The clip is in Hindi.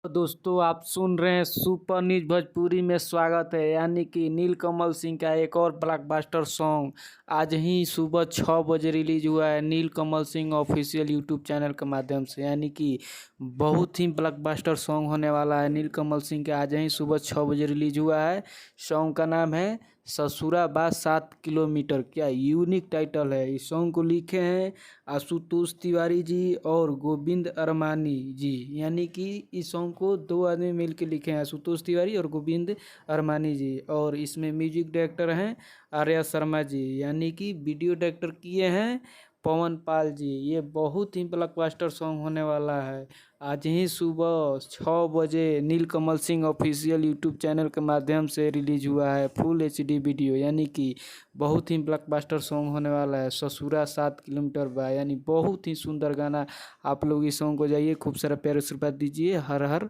तो दोस्तों आप सुन रहे हैं सुपर न्यूज भोजपुरी में स्वागत है। यानी कि नीलकमल सिंह का एक और ब्लॉकबस्टर सॉन्ग आज ही सुबह 6 बजे रिलीज हुआ है नीलकमल सिंह ऑफिशियल यूट्यूब चैनल के माध्यम से। यानी कि बहुत ही ब्लॉकबस्टर सॉन्ग होने वाला है नीलकमल सिंह के। आज ही सुबह 6 बजे रिलीज हुआ है। सॉन्ग का नाम है ससुरा बा 7 किलोमीटर। क्या यूनिक टाइटल है। इस सॉन्ग को लिखे हैं आशुतोष तिवारी जी और गोविंद अरमानी जी। यानी कि इस सॉन्ग को दो आदमी मिल के लिखे हैं, आशुतोष तिवारी और गोविंद अरमानी जी। और इसमें म्यूजिक डायरेक्टर हैं आर्या शर्मा जी। यानी कि वीडियो डायरेक्टर किए हैं पवन पाल जी। ये बहुत ही ब्लॉकबस्टर सॉन्ग होने वाला है। आज ही सुबह 6 बजे नीलकमल सिंह ऑफिशियल यूट्यूब चैनल के माध्यम से रिलीज हुआ है फुल HD वीडियो। यानी कि बहुत ही ब्लॉकबस्टर सॉन्ग होने वाला है ससुरा 7 किलोमीटर बा। यानी बहुत ही सुंदर गाना। आप लोग इस सॉन्ग को जाइए, खूब सारा प्यार आशीर्वाद दीजिए। हर हर